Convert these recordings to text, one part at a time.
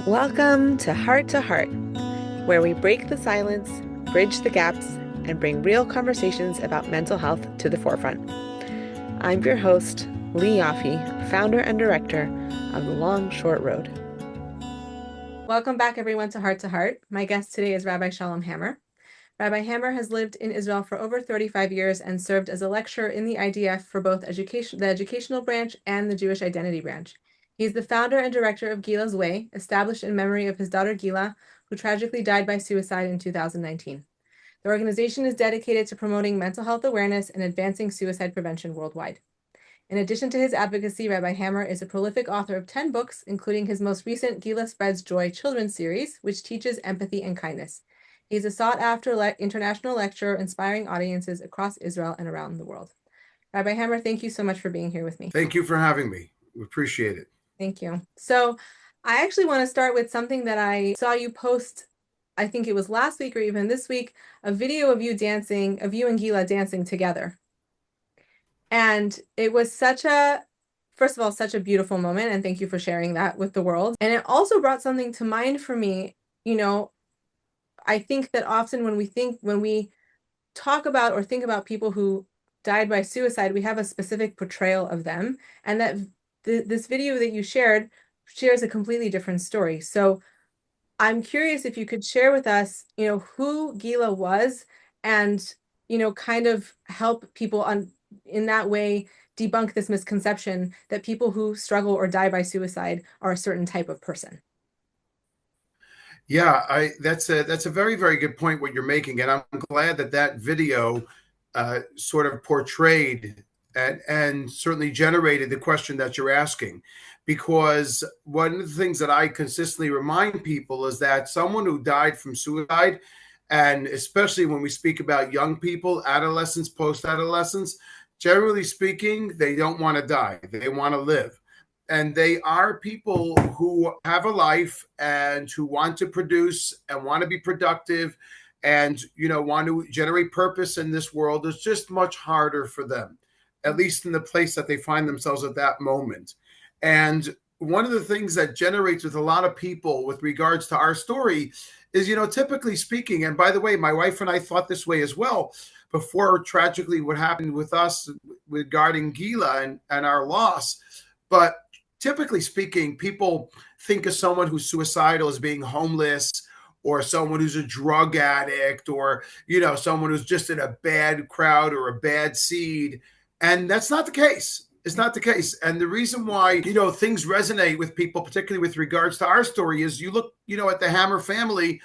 Welcome to Heart, where we break the silence, bridge the gaps, and bring real conversations about mental health to the forefront. I'm your host, Lee Yaffe, founder and director of The Long Short Road. Welcome back, everyone, to Heart. My guest today is Rabbi Shalom Hammer. Rabbi Hammer has lived in Israel for over 35 years and served as a lecturer in the IDF for both the educational branch and the Jewish identity branch. He's the founder and director of Gila's Way, established in memory of his daughter Gila, who tragically died by suicide in 2019. The organization is dedicated to promoting mental health awareness and advancing suicide prevention worldwide. In addition to his advocacy, Rabbi Hammer is a prolific author of 10 books, including his most recent Gila Spreads Joy children's series, which teaches empathy and kindness. He's a sought-after international lecturer, inspiring audiences across Israel and around the world. Rabbi Hammer, thank you so much for being here with me. Thank you for having me. We appreciate it. Thank you. So I actually want to start with something that I saw you post, I think it was last week or even this week, a video of you dancing, of you and Gila dancing together. And it was first of all, such a beautiful moment. And thank you for sharing that with the world. And it also brought something to mind for me. You know, I think that often when we talk about or think about people who died by suicide, we have a specific portrayal of them. And that this video that you shares a completely different story. So I'm curious if you could share with us, who Gila was and, kind of help people in that way debunk this misconception that people who struggle or die by suicide are a certain type of person. Yeah, that's a very, very good point what you're making. And I'm glad that video sort of portrayed and certainly generated the question that you're asking, because one of the things that I consistently remind people is that someone who died from suicide, and especially when we speak about young people, adolescents, post-adolescents, generally speaking, they don't want to die. They want to live. And they are people who have a life and who want to produce and want to be productive and, want to generate purpose in this world. It's just much harder for them, at least in the place that they find themselves at that moment. And one of the things that generates with a lot of people with regards to our story is, typically speaking, and by the way, my wife and I thought this way as well before tragically what happened with us regarding Gila and our loss. But typically speaking, people think of someone who's suicidal as being homeless, or someone who's a drug addict, or, someone who's just in a bad crowd or a bad seed. And that's not the case. It's not the case. And the reason why, things resonate with people, particularly with regards to our story, is you look, at the Hammer family,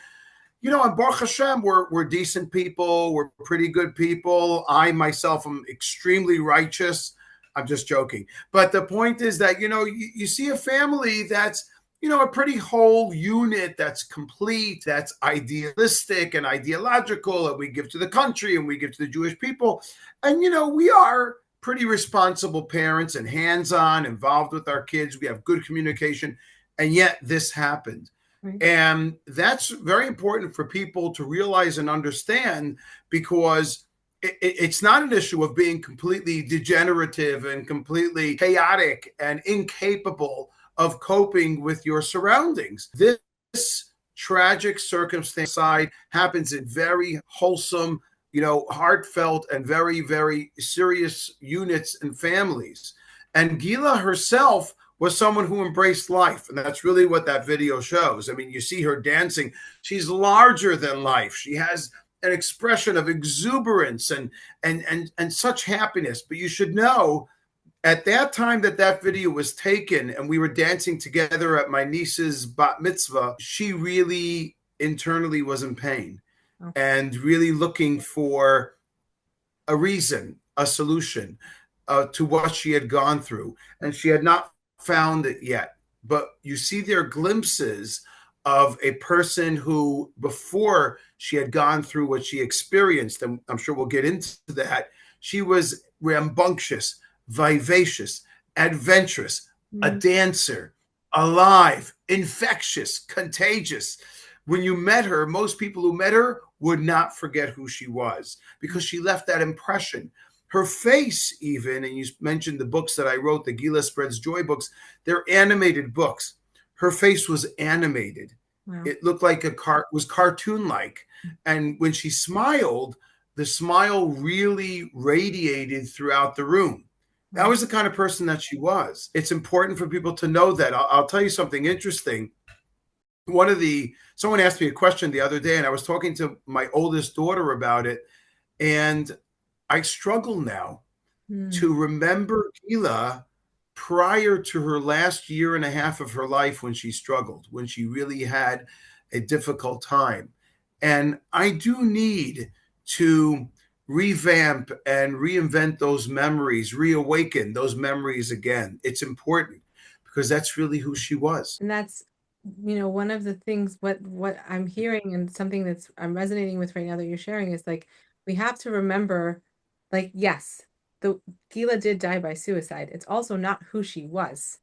and Baruch Hashem, we're decent people. We're pretty good people. I myself am extremely righteous. I'm just joking. But the point is that, you see a family that's, a pretty whole unit that's complete, that's idealistic and ideological, and we give to the country and we give to the Jewish people. And, we are pretty responsible parents and hands-on, involved with our kids. We have good communication. And yet this happened. Right. And that's very important for people to realize and understand, because it's not an issue of being completely degenerative and completely chaotic and incapable of coping with your surroundings. This tragic circumstance happens in very wholesome, heartfelt and very, very serious units and families. And Gila herself was someone who embraced life. And that's really what that video shows. I mean, you see her dancing. She's larger than life. She has an expression of exuberance and such happiness. But you should know, at that time that video was taken and we were dancing together at my niece's bat mitzvah, she really internally was in pain. Okay. And really looking for a reason, a solution to what she had gone through. And she had not found it yet. But you see there glimpses of a person who, before she had gone through what she experienced, and I'm sure we'll get into that, she was rambunctious, vivacious, adventurous, a dancer, alive, infectious, contagious. When you met her, most people who met her would not forget who she was, because she left that impression. Her face even, and you mentioned the books that I wrote, the Gila Spreads Joy books, they're animated books. her face was animated. Wow. It looked like was cartoon-like. And when she smiled, the smile really radiated throughout the room. That Wow. was the kind of person that she was. It's important for people to know that. I'll tell you something interesting. Someone asked me a question the other day, and I was talking to my oldest daughter about it, and I struggle now to remember Gila prior to her last year and a half of her life, when she struggled, when she really had a difficult time. And I do need to revamp and reinvent those memories, reawaken those memories again. It's important because that's really who she was. And that's, one of the things, what I'm hearing, and something that's I'm resonating with right now that you're sharing, is like, we have to remember, like, yes, the Gila did die by suicide. It's also not who she was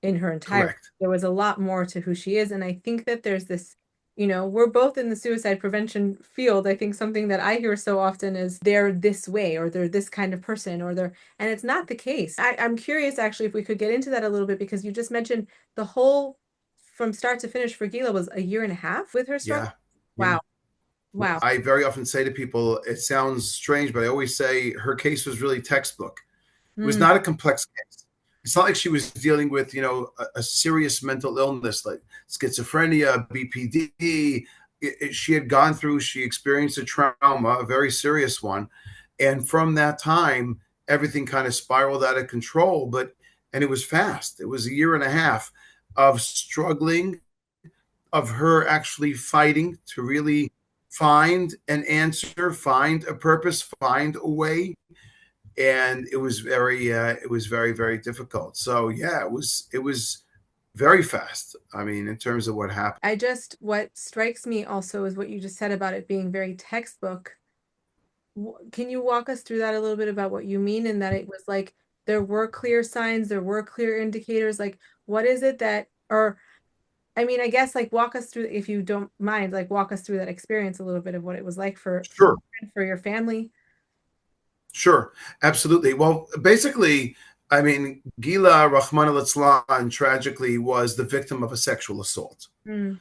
in her entirety. Correct. There was a lot more to who she is. And I think that there's this, we're both in the suicide prevention field. I think something that I hear so often is they're this way, or they're this kind of person, and it's not the case. I'm curious actually if we could get into that a little bit, because you just mentioned the whole, from start to finish for Gila, was a year and a half with her struggle. Yeah. Wow. Wow. I very often say to people, it sounds strange, but I always say her case was really textbook. It was not a complex case. It's not like she was dealing with, a serious mental illness like schizophrenia, BPD. She experienced a trauma, a very serious one. And from that time, everything kind of spiraled out of control. And it was fast. It was a year and a half of struggling, of her actually fighting to really find an answer, find a purpose, find a way. And it was very, very difficult. So yeah, it was very fast. I mean, in terms of what happened. What strikes me also is what you just said about it being very textbook. Can you walk us through that a little bit, about what you mean, and that it was like there were clear signs, there were clear indicators? Like, what is it that, or I mean, I guess, like, walk us through, if you don't mind, like, walk us through that experience a little bit of what it was like for Sure. for your family. Sure, absolutely. Well, basically, I mean, Gila, Rahman al tragically was the victim of a sexual assault. In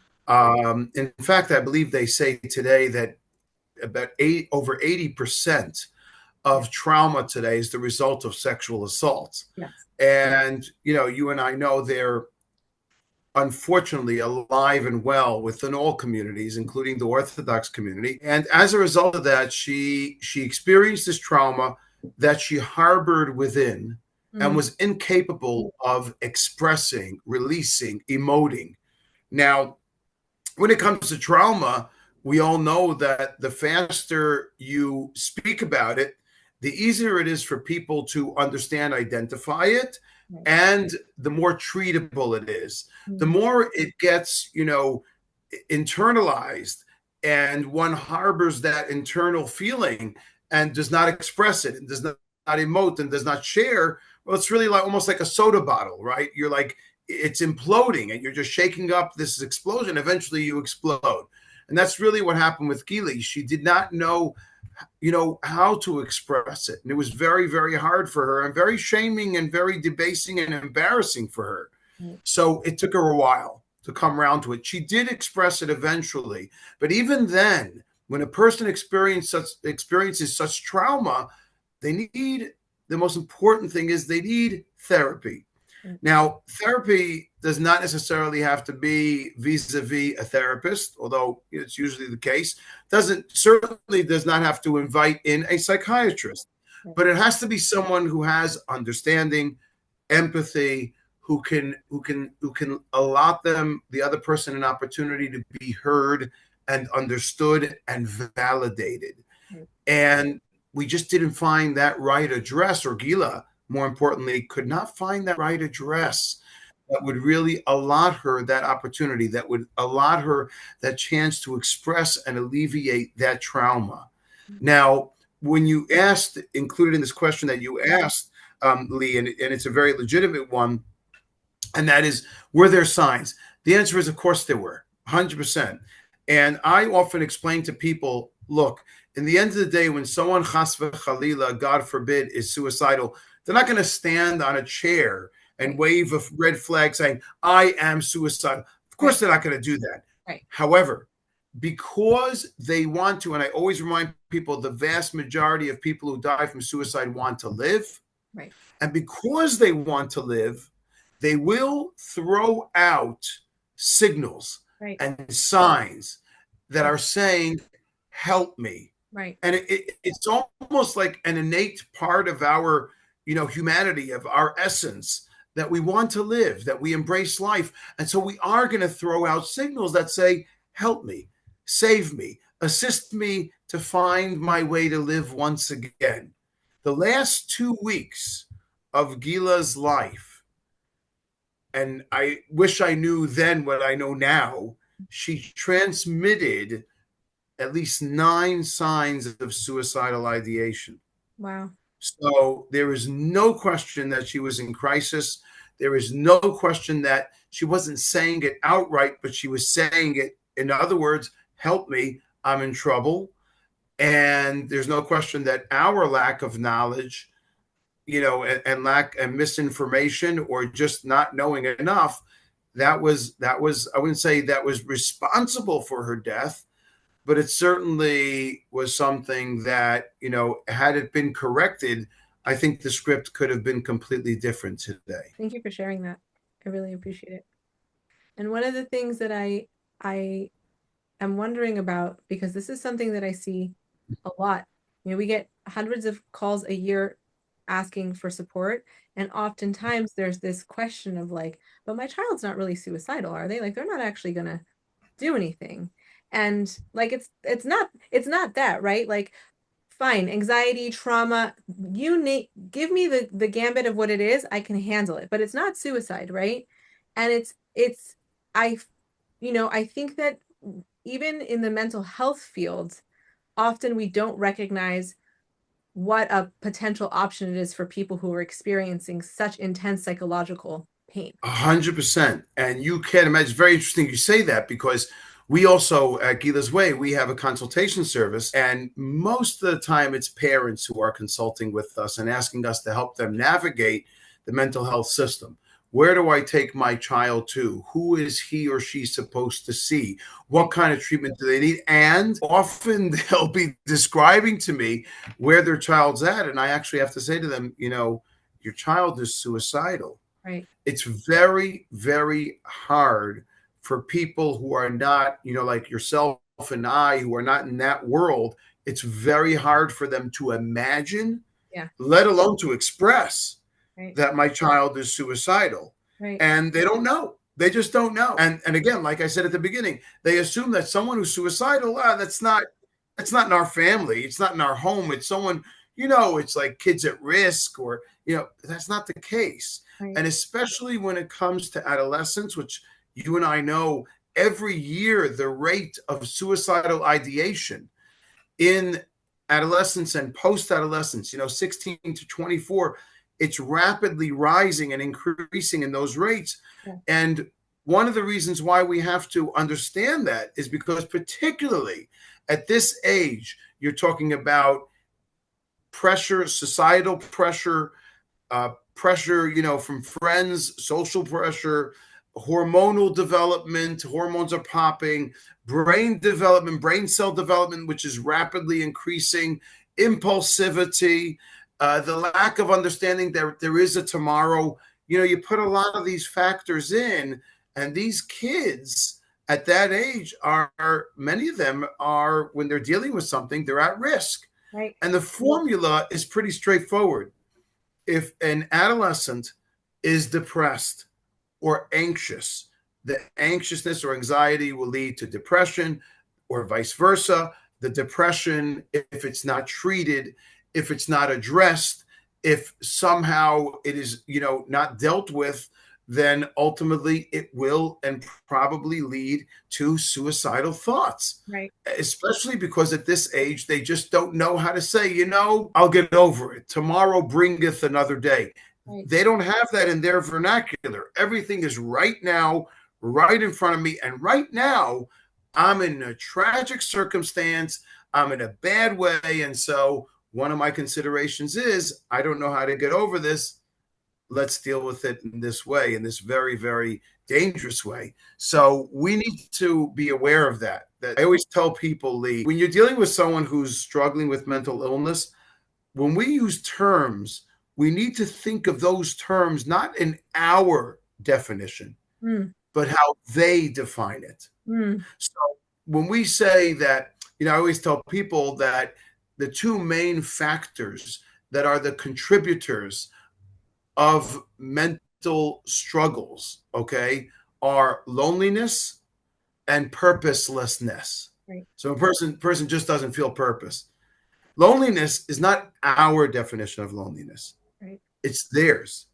fact, I believe they say today that about over 80% of trauma today is the result of sexual assault. Yes. And, you and I know they're unfortunately alive and well within all communities, including the Orthodox community. And as a result of that, she experienced this trauma that she harbored within and was incapable of expressing, releasing, emoting. Now, when it comes to trauma, we all know that the faster you speak about it, the easier it is for people to understand, identify it, and the more treatable it is. The more it gets, internalized, and one harbors that internal feeling and does not express it, and does not emote, and does not share, well, it's really like almost like a soda bottle, right? You're like, it's imploding, and you're just shaking up this explosion. Eventually you explode. And that's really what happened with Gila. She did not know, how to express it. And it was very, very hard for her, and very shaming and very debasing and embarrassing for her. So it took her a while to come around to it. She did express it eventually. But even then, when a person experiences such trauma, the most important thing is they need therapy. Now, therapy does not necessarily have to be vis-a-vis a therapist, although it's usually the case. Certainly does not have to invite in a psychiatrist, but it has to be someone who has understanding, empathy, who can allot the other person an opportunity to be heard and understood and validated. And we just didn't find that right address, or Gila, more importantly, could not find that right address that would really allot her that opportunity, that would allot her that chance to express and alleviate that trauma. Now, when you asked, included in this question that you asked, Lee, and it's a very legitimate one, and that is, were there signs? The answer is, of course there were, 100%. And I often explain to people, look, in the end of the day, when someone, chas v'chalila, God forbid, is suicidal, they're not going to stand on a chair and wave a red flag saying, I am suicidal. Of course, they're not going to do that. Right. However, because they want to, and I always remind people, the vast majority of people who die from suicide want to live. Right. And because they want to live, they will throw out signals and signs that are saying, help me. Right. And it's almost like an innate part of our, humanity, of our essence, that we want to live, that we embrace life. And so we are going to throw out signals that say, help me, save me, assist me to find my way to live once again. The last 2 weeks of Gila's life, and I wish I knew then what I know now, she transmitted at least 9 signs of suicidal ideation. Wow. So there is no question that she was in crisis. There is no question that she wasn't saying it outright, but she was saying it, in other words, help me, I'm in trouble. And there's no question that our lack of knowledge, and lack and misinformation, or just not knowing enough, that was, I wouldn't say that was responsible for her death, but it certainly was something that, had it been corrected, I think the script could have been completely different today. Thank you for sharing that. I really appreciate it. And one of the things that I am wondering about, because this is something that I see a lot, we get hundreds of calls a year asking for support. And oftentimes there's this question of like, but my child's not really suicidal, are they? Like, they're not actually going to do anything. And like, it's not that, right? Like, fine, anxiety, trauma, give me the gambit of what it is, I can handle it, but it's not suicide, right? And I think that even in the mental health field, often we don't recognize what a potential option it is for people who are experiencing such intense psychological pain. 100%. And you can't imagine, it's very interesting you say that, because we also, at Gila's Way, we have a consultation service, and most of the time it's parents who are consulting with us and asking us to help them navigate the mental health system. Where do I take my child to? Who is he or she supposed to see? What kind of treatment do they need? And often they'll be describing to me where their child's at, and I actually have to say to them, your child is suicidal. Right. It's very, very hard for people who are not, like yourself and I, who are not in that world. It's very hard for them to imagine, let alone to express that my child is suicidal. Right. And they don't know. They just don't know. And again, like I said at the beginning, they assume that someone who's suicidal, that's not in our family. It's not in our home. It's someone, it's like kids at risk, or, that's not the case. Right. And especially when it comes to adolescence, which you and I know, every year the rate of suicidal ideation in adolescence and post-adolescence, 16 to 24, it's rapidly rising and increasing in those rates. Yeah. And one of the reasons why we have to understand that is because, particularly at this age, you're talking about pressure, societal pressure, from friends, social pressure, hormonal development, hormones are popping, brain development, brain cell development, which is rapidly increasing, impulsivity, the lack of understanding that there is a tomorrow. You put a lot of these factors in, and these kids at that age many of them are, when they're dealing with something, they're at risk. Right. And the formula is pretty straightforward. If an adolescent is depressed or anxious, the anxiousness or anxiety will lead to depression, or vice versa. The depression, if it's not treated, if it's not addressed, if somehow it is, not dealt with, then ultimately it will and probably lead to suicidal thoughts. Right. Especially because at this age, they just don't know how to say, I'll get over it. Tomorrow bringeth another day. Right. They don't have that in their vernacular. Everything is right now, right in front of me. And right now, I'm in a tragic circumstance. I'm in a bad way. And so one of my considerations is, I don't know how to get over this. let's deal with it in this way, in this very, very dangerous way. So we need to be aware of that. That I always tell people, Lee, when you're dealing with someone who's struggling with mental illness, when we use terms, we need to think of those terms not in our definition, but how they define it. So when we say that, I always tell people that the two main factors that are the contributors of mental struggles, okay, are loneliness and purposelessness. Right. So a person just doesn't feel purpose. Loneliness is not our definition of loneliness. Right. It's theirs.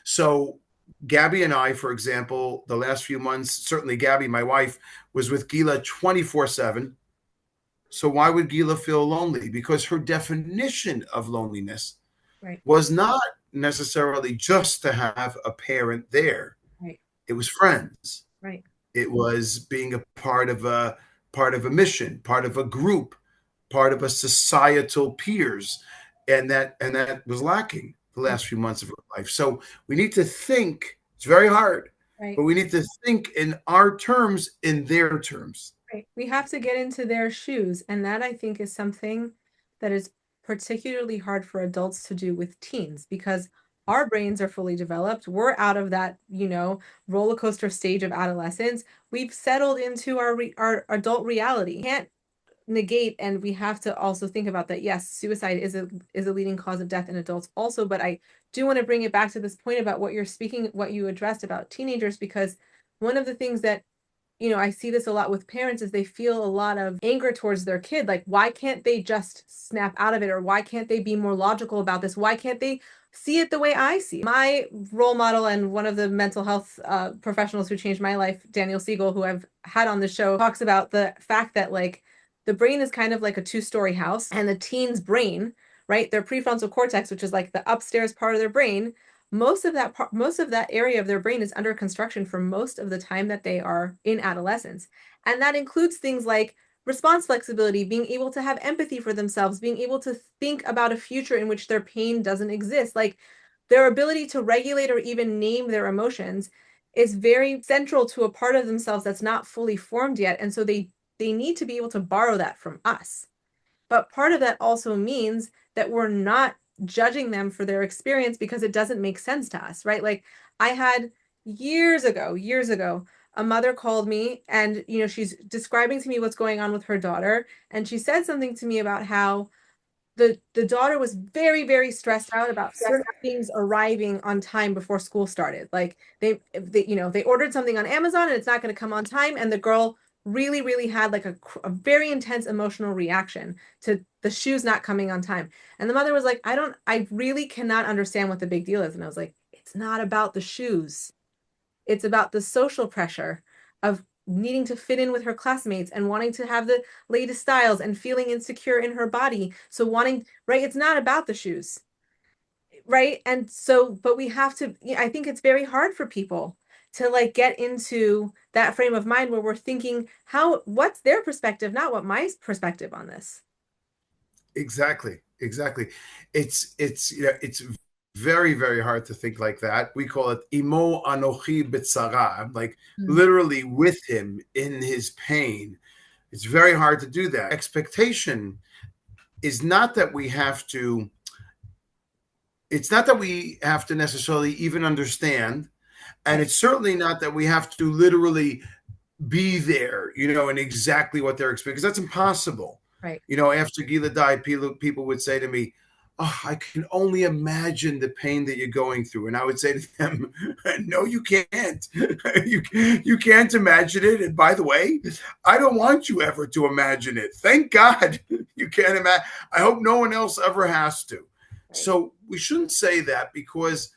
So Gabby and I, for example, the last few months, certainly Gabby, my wife, was with Gila 24/7. So why would Gila feel lonely? Because her definition of loneliness was not necessarily just to have a parent there. Right. It was friends. Right. It was being a part of a mission, part of a group, part of a societal peers, and that was lacking the last few months of her life. So we need to think. It's very hard, but we need to think in our terms, in their terms. Right. We have to get into their shoes, and that I think is something that is particularly hard for adults to do with teens, because our brains are fully developed. We're out of that, roller coaster stage of adolescence. We've settled into our adult reality. Can't negate, and we have to also think about that. Yes, suicide is a leading cause of death in adults also, but I do want to bring it back to this point about what you addressed about teenagers, because one of the things that I see this a lot with parents is they feel a lot of anger towards their kid. Like, why can't they just snap out of it? Or why can't they be more logical about this? Why can't they see it the way I see it? My role model and one of the mental health professionals who changed my life, Daniel Siegel, who I've had on the show, talks about the fact that like the brain is kind of like a two-story house, and the teen's brain, right? Their prefrontal cortex, which is like the upstairs part of their brain, most of that area of their brain is under construction for most of the time that they are in adolescence. And that includes things like response flexibility, being able to have empathy for themselves, being able to think about a future in which their pain doesn't exist. Like, their ability to regulate or even name their emotions is very central to a part of themselves that's not fully formed yet. And so they need to be able to borrow that from us. But part of that also means that we're not judging them for their experience because it doesn't make sense to us, right? Like, I had years ago, a mother called me, and she's describing to me what's going on with her daughter, and she said something to me about how the daughter was very, very stressed out about certain things arriving on time before school started. Like, they ordered something on Amazon and it's not going to come on time, and the girl really, really had like a very intense emotional reaction to the shoes not coming on time. And the mother was like, I really cannot understand what the big deal is. And I was like, it's not about the shoes. It's about the social pressure of needing to fit in with her classmates and wanting to have the latest styles and feeling insecure in her body. So right? It's not about the shoes. Right. And so, but we have to, I think it's very hard for people to like get into that frame of mind where we're thinking what's their perspective, not what my perspective on this. Exactly. It's very, very hard to think like that. We call it imo anochi b'tzara. I'm like literally with him in his pain. It's very hard to do that. Expectation is not that we have to, it's not that we have to necessarily even understand. And it's certainly not that we have to literally be there, and exactly what they're experiencing, because that's impossible. Right. After Gila died, people would say to me, "Oh, I can only imagine the pain that you're going through." And I would say to them, "No, you can't. you can't imagine it. And by the way, I don't want you ever to imagine it. Thank God you can't imagine. I hope no one else ever has to." Right. So we shouldn't say that because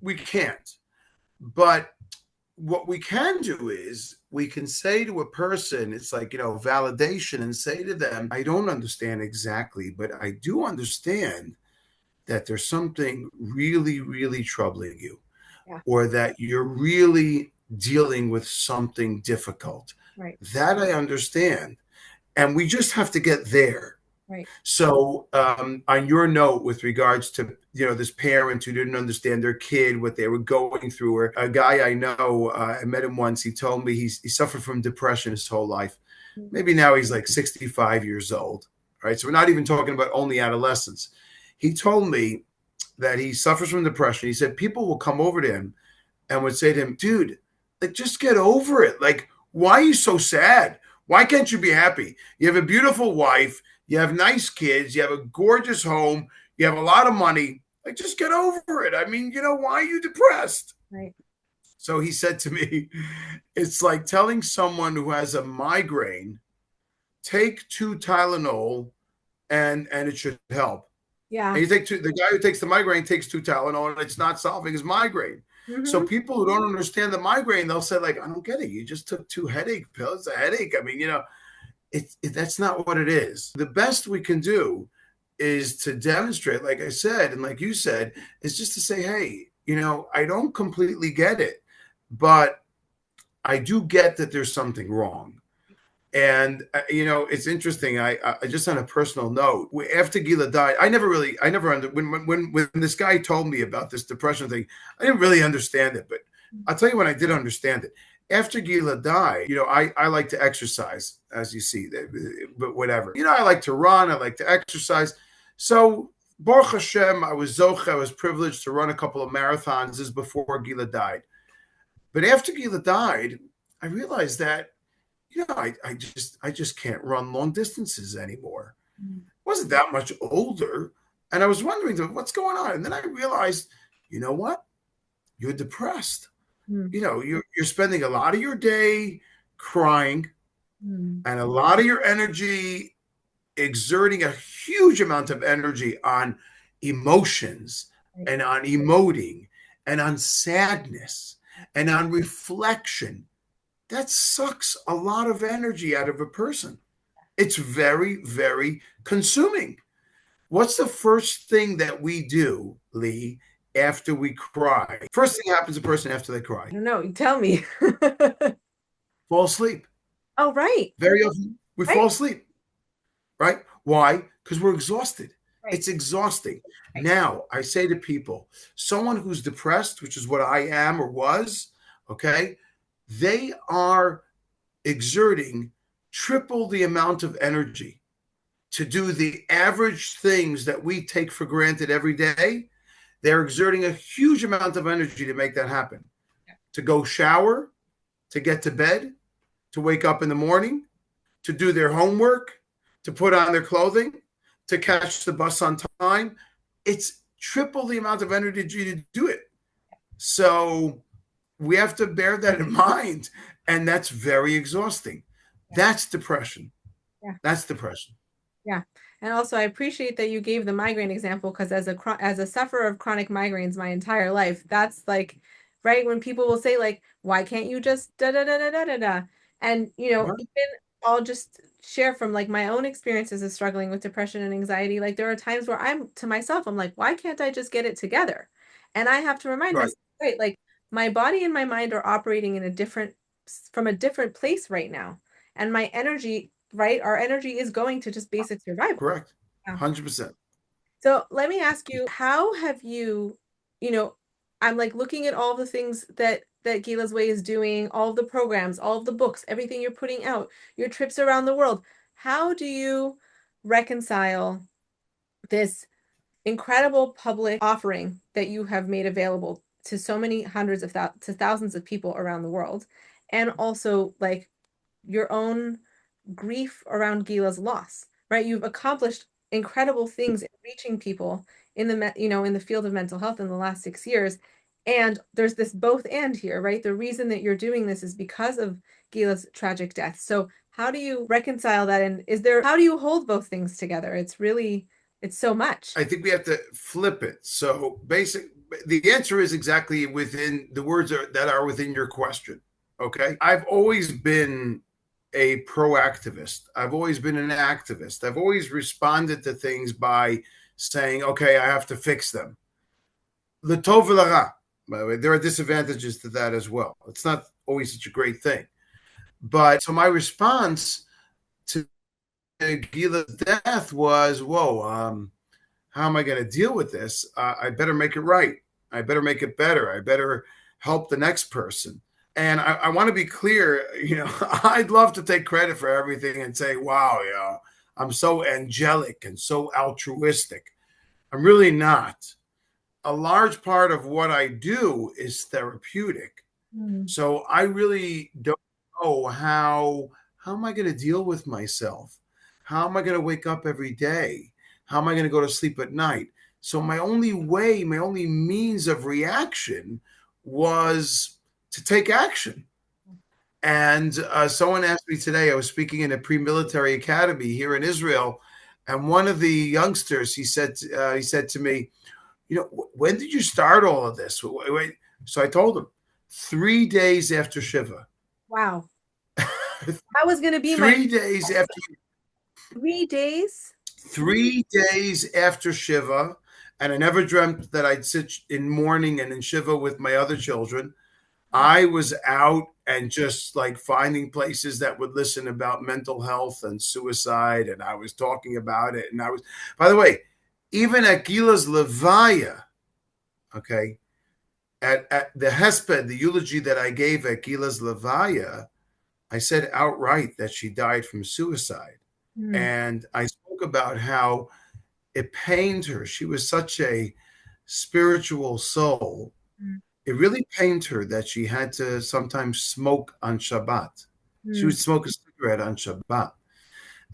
we can't. But what we can do is we can say to a person, it's like, validation, and say to them, I don't understand exactly, but I do understand that there's something really, really troubling you, or that you're really dealing with something difficult. Right. That I understand. And we just have to get there. Right. So on your note with regards to, this parent who didn't understand their kid, what they were going through, or a guy I know, I met him once, he told me he suffered from depression his whole life. Maybe now he's like 65 years old, right? So we're not even talking about only adolescence. He told me that he suffers from depression. He said people will come over to him and would say to him, dude, like, just get over it. Like, why are you so sad? Why can't you be happy? You have a beautiful wife. You have nice kids. You have a gorgeous home. You have a lot of money. Like, just get over it. I mean, why are you depressed? Right. So he said to me, it's like telling someone who has a migraine, take 2 Tylenol and it should help. Yeah. And the guy who takes the migraine takes 2 Tylenol and it's not solving his migraine. So people who don't understand the migraine, they'll say, like, I don't get it. You just took 2 headache pills, a headache. I mean, that's not what it is. The best we can do is to demonstrate, like I said, and like you said, is just to say, hey, I don't completely get it, but I do get that there's something wrong. And it's interesting. I just on a personal note, after Gila died, I never when this guy told me about this depression thing, I didn't really understand it. But I'll tell you when I did understand it. After Gila died, I like to exercise, as you see, but whatever. I like to run. I like to exercise. So Baruch Hashem, I was privileged to run a couple of marathons. This is before Gila died. But after Gila died, I realized that I just can't run long distances anymore. I wasn't that much older. And I was wondering, what's going on? And then I realized, you know what? You're depressed. You're spending a lot of your day crying and a lot of your energy, exerting a huge amount of energy on emotions and on emoting and on sadness and on reflection. That sucks a lot of energy out of a person. It's very, very consuming. What's the first thing that we do, Lee, after we cry? First thing happens to a person after they cry. I don't know. You tell me. Fall asleep. Oh, right. Very often we fall asleep. Right? Why? Because we're exhausted. Right. It's exhausting. Right. Now, I say to people, someone who's depressed, which is what I am or was, okay, they are exerting triple the amount of energy to do the average things that we take for granted every day. They're exerting a huge amount of energy to make that happen. Yeah. To go shower, to get to bed, to wake up in the morning, to do their homework, to put on their clothing, to catch the bus on time. It's triple the amount of energy to do it. So we have to bear that in mind. And that's very exhausting. Yeah. That's depression. Yeah. That's depression. Yeah. And also, I appreciate that you gave the migraine example, because as a sufferer of chronic migraines my entire life, that's like, right, when people will say, like, why can't you just da da da da da da da? And, even I'll just share from like my own experiences of struggling with depression and anxiety. Like, there are times where I'm like, why can't I just get it together? And I have to remind myself, right, like, my body and my mind are operating from a different place right now. And my energy, right, our energy is going to just basic survival. Correct. 100%. So let me ask you, how have you, I'm like looking at all the things that Gila's Way is doing, all of the programs, all of the books, everything you're putting out, your trips around the world. How do you reconcile this incredible public offering that you have made available to so many hundreds of to thousands of people around the world, and also like your own grief around Gila's loss, right? You've accomplished incredible things in reaching people in the in the field of mental health in the last 6 years, and there's this both and here, right? The reason that you're doing this is because of Gila's tragic death. So how do you reconcile that, and how do you hold both things together? It's so much. I think we have to flip it. So the answer is exactly within the words that are within your question. Okay. I've always been a proactivist. I've always been an activist. I've always responded to things by saying, okay, I have to fix them. Le tov v'lara. By the way, there are disadvantages to that as well. It's not always such a great thing. But so my response to Gila's death was, whoa, how am I going to deal with this? I better make it right. I better make it better. I better help the next person. And I want to be clear, I'd love to take credit for everything and say, wow, I'm so angelic and so altruistic. I'm really not. A large part of what I do is therapeutic. So I really don't know how am I going to deal with myself? How am I going to wake up every day? How am I going to go to sleep at night? So my only means of reaction was to take action. And someone asked me today, I was speaking in a pre-military academy here in Israel, and one of the youngsters, he said to me, when did you start all of this? So I told him 3 days after Shiva. Wow. That was going to be 3 days after. 3 days? 3 days after Shiva. And I never dreamt that I'd sit in mourning and in Shiva with my other children. I was out and just like finding places that would listen about mental health and suicide. And I was talking about it. And by the way, even at Gila's Levaya, okay, at the Hesped, the eulogy that I gave at Gila's Levaya, I said outright that she died from suicide. And I spoke about how it pained her. She was such a spiritual soul. It really pained her that she had to sometimes smoke on Shabbat. She would smoke a cigarette on Shabbat.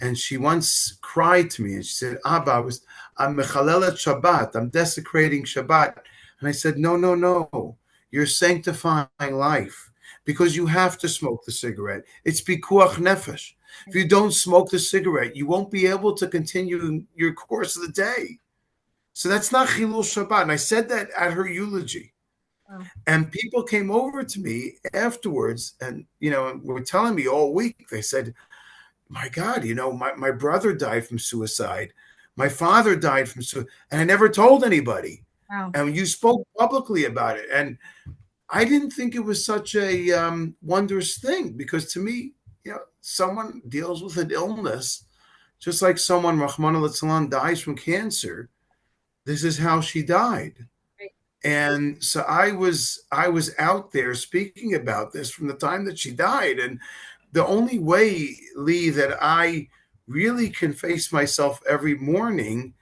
And she once cried to me and she said, Abba, I'm mechalelet Shabbat. I'm desecrating Shabbat. And I said, no. You're sanctifying life because you have to smoke the cigarette. It's pikuach nefesh. If you don't smoke the cigarette, you won't be able to continue your course of the day. So that's not chilul Shabbat. And I said that at her eulogy. Wow. And people came over to me afterwards and, were telling me all week, they said, my God, my brother died from suicide. My father died from suicide. And I never told anybody. Wow. And you spoke publicly about it. And I didn't think it was such a wondrous thing because to me, someone deals with an illness, just like someone, Rahman al-Salam, dies from cancer. This is how she died. Right. And so I was out there speaking about this from the time that she died. And the only way, Lee, that I really can face myself every morning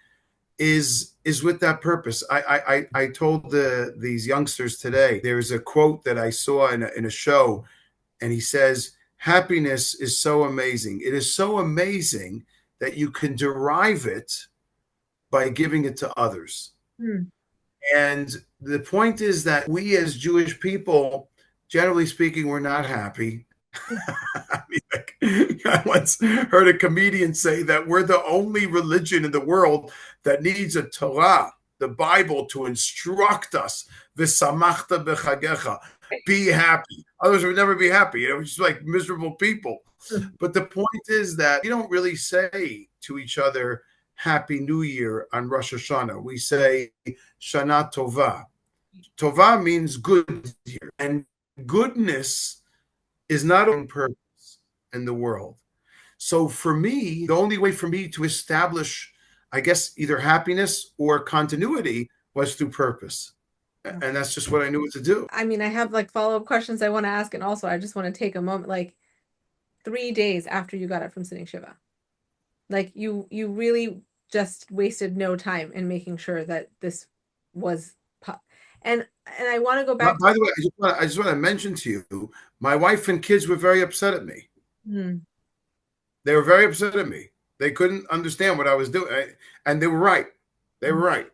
is with that purpose. I told these youngsters today, there's a quote that I saw in a show, and he says, happiness is so amazing. It is so amazing that you can derive it by giving it to others. And the point is that we as Jewish people, generally speaking, we're not happy. I once heard a comedian say that we're the only religion in the world that needs a Torah, the Bible, to instruct us. V'samachta b'chagecha. Be happy. Others would never be happy. We're just like miserable people. But the point is that we don't really say to each other, Happy New Year on Rosh Hashanah. We say Shana Tova. Tova means good year. And goodness is not on purpose in the world. So for me, the only way for me to establish, I guess, either happiness or continuity was through purpose. And that's just what I knew what to do. I mean, I have like follow-up questions I want to ask. And also I just want to take a moment, like 3 days after you got it from sitting Shiva, like you really just wasted no time in making sure that this was and I want to go back. By the way, I just want to mention to you, my wife and kids were very upset at me. They were very upset at me. They couldn't understand what I was doing. And they were right. They were right.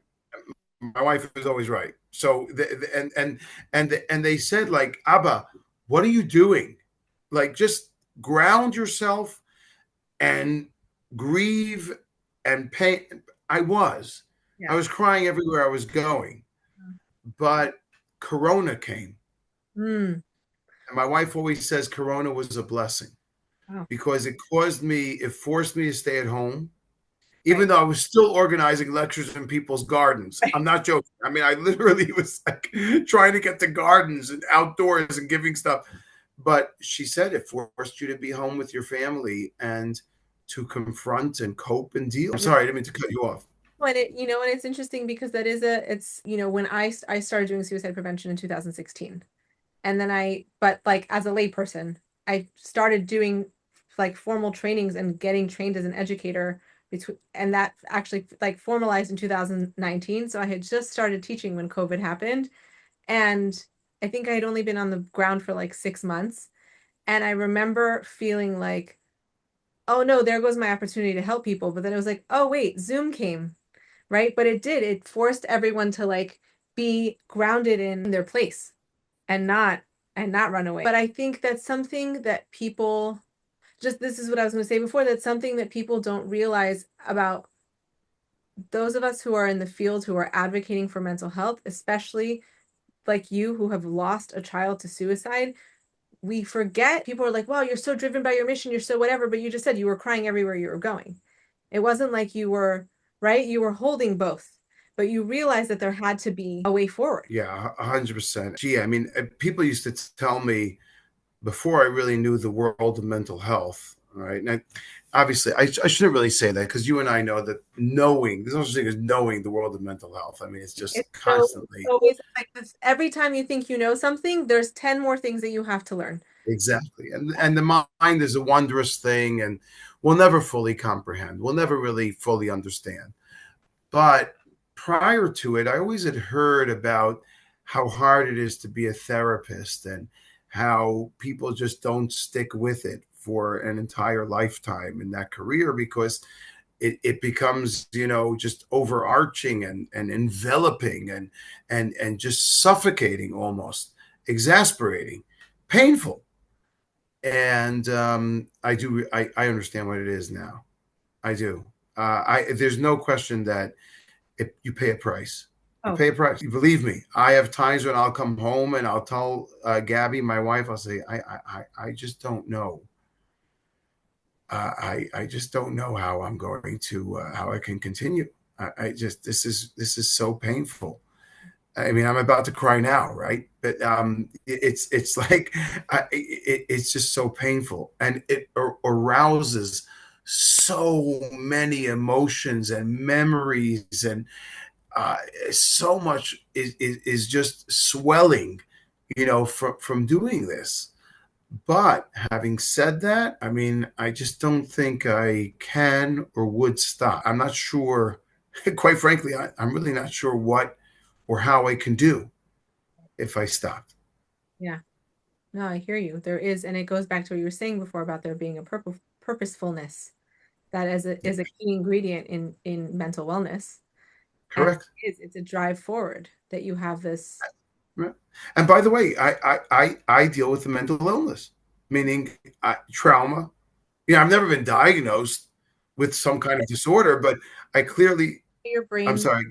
My wife was always right. So, and they said, like, Abba, what are you doing? Like, just ground yourself and grieve and pain. I was crying everywhere I was going, but Corona came. And my wife always says Corona was a blessing because it forced me to stay at home. Even though I was still organizing lectures in people's gardens. I'm not joking. I mean, I literally was like trying to get to gardens and outdoors and giving stuff. But she said it forced you to be home with your family. And to confront and cope and deal. I'm sorry, I didn't mean to cut you off. And and it's interesting because it's when I started doing suicide prevention in 2016, and then but like as a layperson, I started doing like formal trainings and getting trained as an educator and that actually like formalized in 2019. So I had just started teaching when COVID happened, and I think I had only been on the ground for like 6 months, and I remember feeling like, oh no, there goes my opportunity to help people. But then it was like, oh wait, Zoom came, right? But it forced everyone to like be grounded in their place and not run away. But I think that's something that people just this is what I was going to say before, that's something that people don't realize about those of us who are in the field who are advocating for mental health, especially like you who have lost a child to suicide. We forget, people are like, wow, you're so driven by your mission, you're so whatever, but you just said you were crying everywhere you were going. It wasn't like you were, right? You were holding both, but you realized that there had to be a way forward. Yeah, 100%. Gee, I mean, people used to tell me before I really knew the world of mental health, right? And obviously, I shouldn't really say that because you and I know that there's no such thing as knowing the world of mental health. I mean, it's just It's so constantly. always like this. Every time you think you know something, there's 10 more things that you have to learn. Exactly. And the mind is a wondrous thing, and we'll never fully comprehend. We'll never really fully understand. But prior to it, I always had heard about how hard it is to be a therapist and how people just don't stick with it for an entire lifetime in that career because it becomes, just overarching and enveloping and just suffocating, almost exasperating, painful. And I understand what it is now. I do. There's no question that you pay a price. You Oh, pay a price. You believe me. I have times when I'll come home and I'll tell Gabby, my wife, I'll say, I just don't know. I just don't know how I'm going to how I can continue. I just this is so painful. I mean, I'm about to cry now, right? But it's like it's just so painful, and it arouses so many emotions and memories, and uh, so much is just swelling, from doing this. But having said that, I mean, I just don't think I can or would stop. I'm not sure, quite frankly, I'm really not sure what or how I can do if I stopped. yeah. No, I hear you. There is, and it goes back to what you were saying before about there being a purposefulness that is a key ingredient in mental wellness. And Correct. it's a drive forward that you have this. Right. And by the way, I deal with the mental illness, meaning trauma. I've never been diagnosed with some kind of disorder, but I clearly, Your I'm brain, sorry,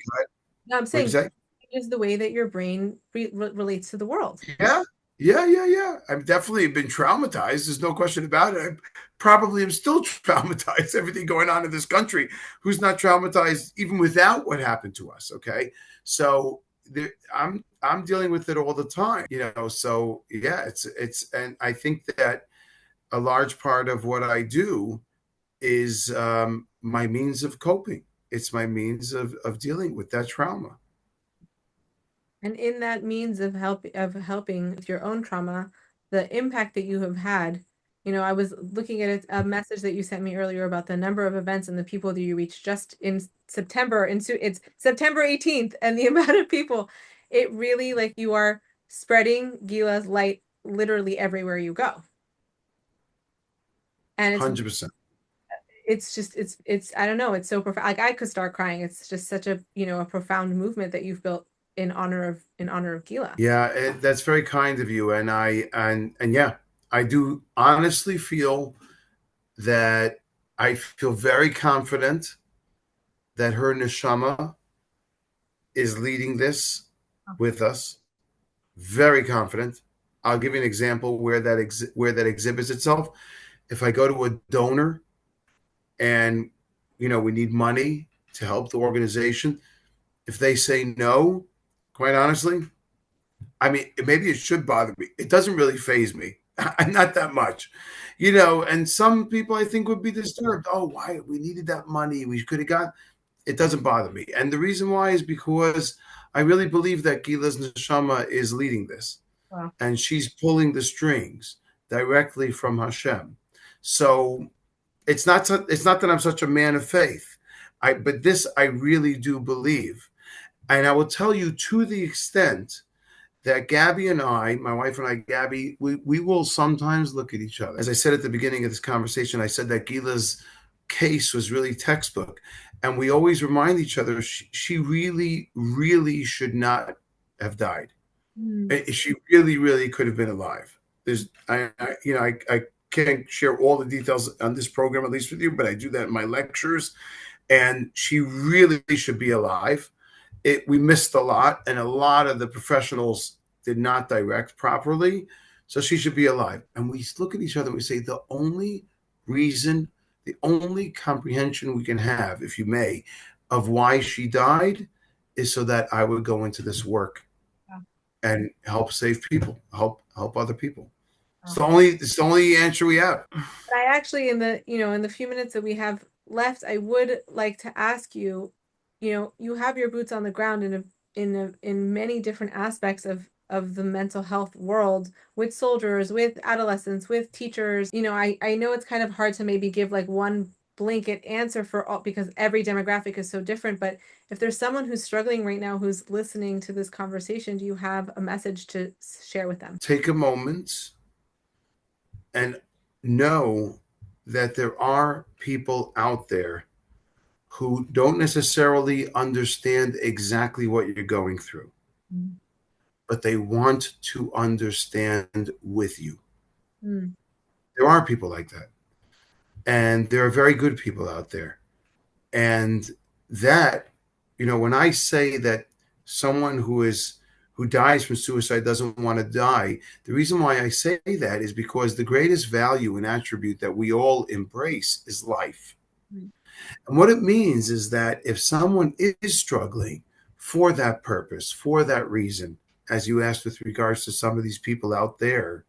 no, I'm what did you saying say? is the way that your brain relates to the world. Yeah, yeah. I've definitely been traumatized. There's no question about it. I probably am still traumatized. Everything going on in this country. Who's not traumatized even without what happened to us? Okay, so I'm dealing with it all the time. So yeah, and I think that a large part of what I do is my means of coping. It's my means of dealing with that trauma. And in that means of helping with your own trauma, the impact that you have had, I was looking at a message that you sent me earlier about the number of events and the people that you reached just in September. It's September 18th, and the amount of people, it really like you are spreading Gila's light literally everywhere you go. And 100%. it's just it's I don't know, it's so profound. Like I could start crying. It's just such a, a profound movement that you've built in honor of Gila. Yeah, that's very kind of you. And yeah, I do honestly feel that I feel very confident that her neshama is leading this with us. Very confident. I'll give you an example where that exhibits itself. If I go to a donor and we need money to help the organization, if they say no, quite honestly, I mean, maybe it should bother me. It doesn't really faze me. Not that much, you know. And some people I think would be disturbed. Oh, why we needed that money? We could have got. It doesn't bother me, and the reason why is because I really believe that Gila's neshama is leading this, Wow. and she's pulling the strings directly from Hashem. So it's not that I'm such a man of faith. But this I really do believe. And I will tell you, to the extent that Gabby and I, my wife and I, Gabby, we will sometimes look at each other. As I said at the beginning of this conversation, I said that Gila's case was really textbook. And we always remind each other she really, really should not have died. She really, really could have been alive. I can't share all the details on this program, at least with you, but I do that in my lectures. And she really should be alive. We missed a lot, and a lot of the professionals did not direct properly. So she should be alive. And we look at each other and we say, the only reason, the only comprehension we can have, if you may, of why she died is so that I would go into this work and help save people, help other people. It's the only answer we have. I actually, in the few minutes that we have left, I would like to ask you, you have your boots on the ground in many different aspects of the mental health world, with soldiers, with adolescents, with teachers. I know it's kind of hard to maybe give like one blanket answer for all, because every demographic is so different. But if there's someone who's struggling right now who's listening to this conversation, do you have a message to share with them? Take a moment and know that there are people out there who don't necessarily understand exactly what you're going through, but they want to understand with you. There are people like that. And there are very good people out there. And that, when I say that someone who dies from suicide doesn't want to die, the reason why I say that is because the greatest value and attribute that we all embrace is life. And what it means is that if someone is struggling for that purpose, for that reason, as you asked with regards to some of these people out there,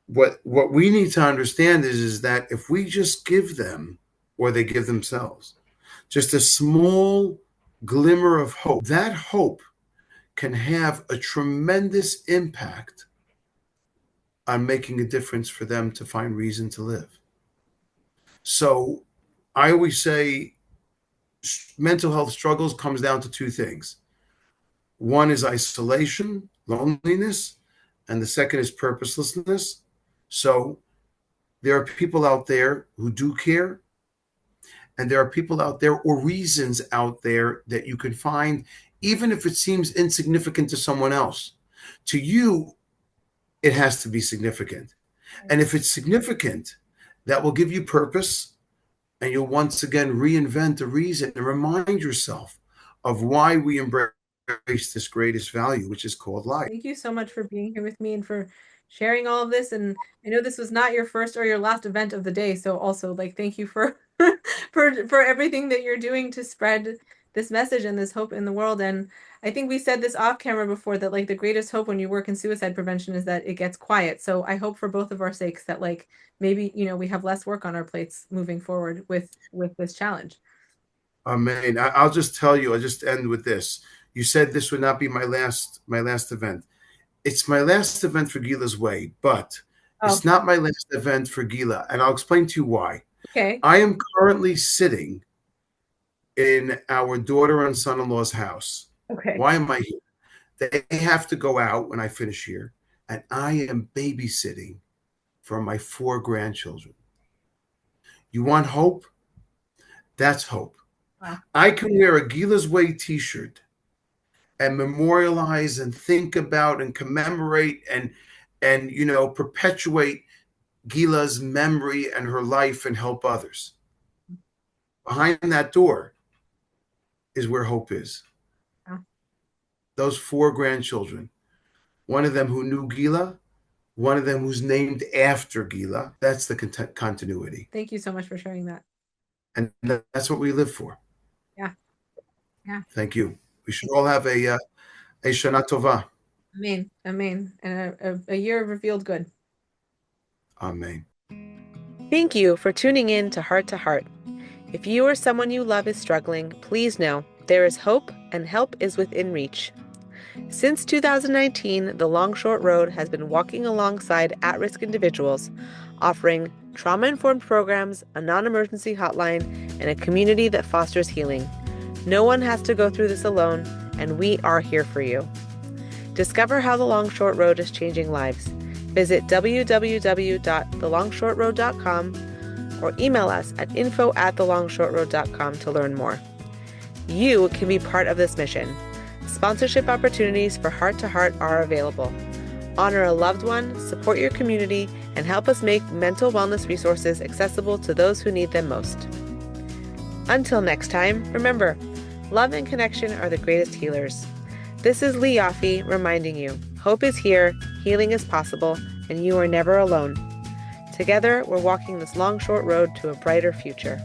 what we need to understand is that if we just give them, or they give themselves, just a small glimmer of hope, that hope can have a tremendous impact on making a difference for them to find reason to live. So I always say mental health struggles comes down to two things. One is isolation, loneliness, and the second is purposelessness. So there are people out there who do care, and there are people out there or reasons out there that you can find, even if it seems insignificant to someone else. To you, it has to be significant. And if it's significant, that will give you purpose, and you'll once again reinvent a reason and remind yourself of why we embrace this greatest value, which is called life. Thank you so much for being here with me and for sharing all of this. And I know this was not your first or your last event of the day, so also thank you for for everything that you're doing to spread this message and this hope in the world. And I think we said this off camera before, that the greatest hope when you work in suicide prevention is that it gets quiet. So I hope for both of our sakes that maybe we have less work on our plates moving forward with this challenge. Amen. I'll just tell you, I'll just end with this. You said this would not be my last event. It's my last event for Gila's Way, but it's not my last event for Gila. And I'll explain to you why. Okay. I am currently sitting in our daughter and son-in-law's house. Okay. Why am I here? They have to go out when I finish here, and I am babysitting for my 4 grandchildren. You want hope? That's hope. Wow. I can wear a Gila's Way t-shirt and memorialize and think about and commemorate and perpetuate Gila's memory and her life and help others. Behind that door is where hope is. Wow. Those 4 grandchildren, one of them who knew Gila, one of them who's named after Gila. That's the continuity. Thank you so much for sharing that. And that's what we live for. Yeah. Thank you. We should all have a Shana Tova. Amen. Amen. And a year of revealed good. Amen. Thank you for tuning in to Heart to Heart. If you or someone you love is struggling, please know there is hope and help is within reach. Since 2019, the Long Short Road has been walking alongside at-risk individuals, offering trauma-informed programs, a non-emergency hotline, and a community that fosters healing. No one has to go through this alone, and we are here for you. Discover how the Long Short Road is changing lives. Visit www.thelongshortroad.com or email us at info@thelongshortroad.com to learn more. You can be part of this mission. Sponsorship opportunities for Heart to Heart are available. Honor a loved one, support your community, and help us make mental wellness resources accessible to those who need them most. Until next time, remember, love and connection are the greatest healers. This is Lee Yaffe reminding you, hope is here, healing is possible, and you are never alone. Together, we're walking this long, short road to a brighter future.